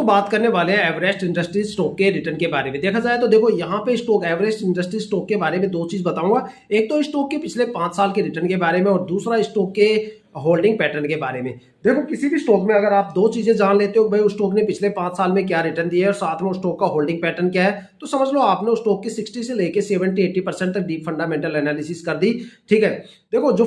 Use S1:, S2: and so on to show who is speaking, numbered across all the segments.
S1: दोस्तों बात करने वाले हैं एवरेस्ट इंडस्ट्रीज स्टॉक के रिटर्न के बारे में। देखा जाए तो देखो यहाँ पे स्टॉक एवरेस्ट इंडस्ट्रीज स्टॉक के बारे में दो चीज बताऊंगा। एक तो स्टॉक के पिछले 5 साल के रिटर्न के बारे में और दूसरा स्टॉक के होल्डिंग पैटर्न के बारे में। देखो किसी भी स्टॉक में अगर आप दो चीजें जान लेते हो भाई उस स्टॉक ने पिछले 5 साल में क्या रिटर्न दिया है और साथ में उस स्टॉक का होल्डिंग पैटर्न क्या है, तो समझ लो आपने उस स्टॉक की 60 से लेके 70-80% तक डीप फंडामेंटल एनालिसिस कर दी। ठीक है, देखो जो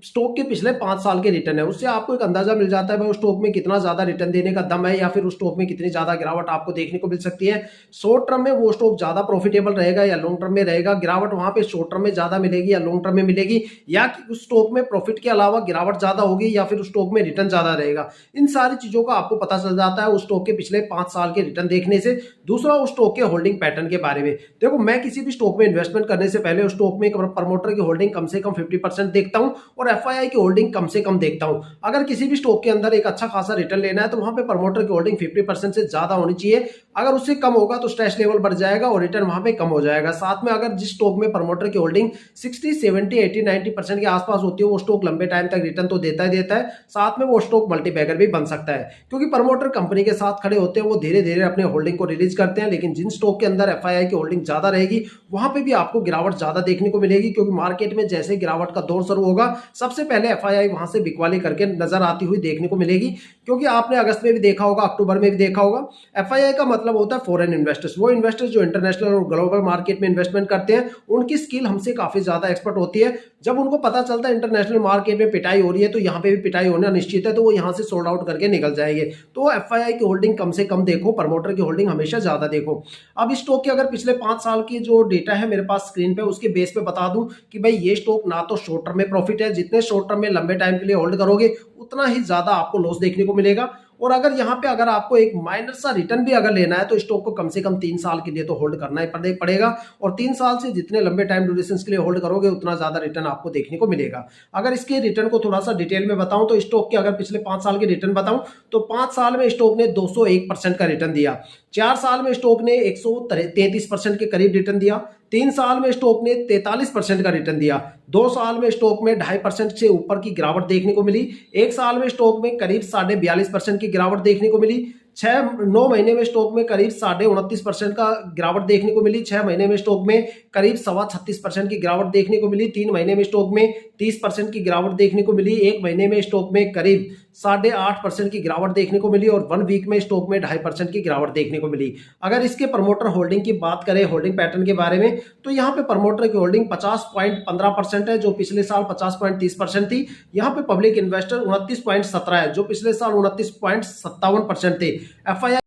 S1: स्टॉक के पिछले 5 साल के रिटर्न है उससे आपको एक अंदाजा मिल जाता है भाई उस स्टॉक में कितना ज्यादा रिटर्न देने का दम है या फिर उस स्टॉक में कितनी ज्यादा गिरावट आपको देखने को मिल सकती है। शॉर्ट टर्म में वो स्टॉक ज्यादा प्रॉफिटेबल रहेगा या लॉन्ग टर्म में रहेगा, गिरावट वहां पे शॉर्ट टर्म में ज्यादा मिलेगी या लॉन्ग टर्म में मिलेगी, या कि उस स्टॉक में प्रॉफिट के अलावा गिरावट ज्यादा होगी या फिर उस स्टॉक में रिटर्न ज्यादा रहेगा। इन सारी चीजों का आपको पता चल जाता है उस स्टॉक के पिछले 5 साल के रिटर्न देखने से। दूसरा उस स्टॉक के होल्डिंग पैटर्न के बारे में। देखो मैं किसी भी स्टॉक में इन्वेस्टमेंट करने से पहले उस स्टॉक में प्रमोटर की होल्डिंग कम से कम 50% देखता हूं और एफआईआई की होल्डिंग कम से कम देखता हूं। अगर किसी भी स्टॉक के अंदर एक अच्छा खासा रिटर्न लेना है तो वहां पे प्रमोटर की होल्डिंग 50% से ज्यादा होनी चाहिए। अगर उससे कम होगा तो स्ट्रेस लेवल बढ़ जाएगा और रिटर्न वहां पे कम हो जाएगा। साथ में अगर जिस स्टॉक में प्रमोटर की होल्डिंग 60, 70, 80, 90% के आसपास होती है वो स्टॉक लंबे टाइम तक रिटर्न तो देता ही देता है, साथ में वो स्टॉक मल्टीबैगर भी बन सकता है क्योंकि प्रमोटर कंपनी के साथ खड़े होते हैं, वो धीरे धीरे अपने होल्डिंग को रिलीज करते हैं। लेकिन जिन स्टॉक के अंदर एफआईआई की होल्डिंग ज्यादा रहेगी वहां पे भी आपको गिरावट ज्यादा देखने को मिलेगी क्योंकि मार्केट में जैसे गिरावट का दौर शुरू होगा सबसे पहले एफआईआई वहां से बिकवाली करके नजर आती हुई देखने को मिलेगी। क्योंकि आपने अगस्त में भी देखा होगा, अक्टूबर में भी देखा होगा, एफआईआई का मतलब होता है फॉरेन इन्वेस्टर्स। वो इन्वेस्टर्स जो इंटरनेशनल और ग्लोबल मार्केट में इन्वेस्टमेंट करते हैं उनकी स्किल हमसे काफी ज्यादा एक्सपर्ट होती है। जब उनको पता चलता है इंटरनेशनल मार्केट में पिटाई हो रही है तो यहाँ पे भी पिटाई होना निश्चित है, तो वो यहाँ से सोल्ड आउट करके निकल जाएंगे। तो एफआईआई की होल्डिंग कम से कम देखो, प्रमोटर की होल्डिंग हमेशा ज्यादा देखो। अब इस स्टॉक के अगर पिछले 5 साल की जो डेटा है मेरे पास स्क्रीन पे उसके बेस पे बता दूं कि भाई ये स्टॉक ना तो शॉर्ट टर्म में प्रॉफिट है, जितने शॉर्ट टर्म में लंबे टाइम के लिए होल्ड करोगे उतना ही ज्यादा आपको लॉस देखने को मिलेगा। और अगर यहाँ पे अगर आपको एक माइनर सा रिटर्न भी अगर लेना है तो स्टॉक को कम से कम 3 साल के लिए तो होल्ड करना ही पड़ेगा और 3 साल से जितने लंबे टाइम ड्यूरेशन के लिए होल्ड करोगे उतना ज्यादा रिटर्न आपको देखने को मिलेगा। अगर इसके रिटर्न को थोड़ा सा डिटेल में बताऊं तो स्टॉक के अगर पिछले 5 साल के रिटर्न बताऊं तो 5 साल में स्टॉक ने 201% का रिटर्न दिया, 4 साल में स्टॉक ने 133% के करीब रिटर्न दिया, 3 साल में स्टॉक ने 43% का रिटर्न दिया, 2 साल में स्टॉक में 2.5% से ऊपर की गिरावट देखने को मिली, 1 साल में स्टॉक में करीब 42.5% की गिरावट देखने को मिली, 9 महीने में स्टॉक में करीब 29.5% का गिरावट देखने को मिली, 6 महीने में स्टॉक में करीब 36.5% की गिरावट देखने को मिली, 3 महीने में स्टॉक में 30% की गिरावट देखने को मिली, 1 महीने में स्टॉक में करीब 8.5% की गिरावट देखने को मिली और 1 वीक में स्टॉक में 2.5% की गिरावट देखने को मिली। अगर इसके प्रमोटर होल्डिंग की बात करें, होल्डिंग पैटर्न के बारे में, तो यहाँ पे प्रमोटर की होल्डिंग 50.15% है जो पिछले साल 50.30% थी। यहाँ पे पब्लिक इन्वेस्टर 29.17 है जो पिछले साल 29.57% थे। एफआईआई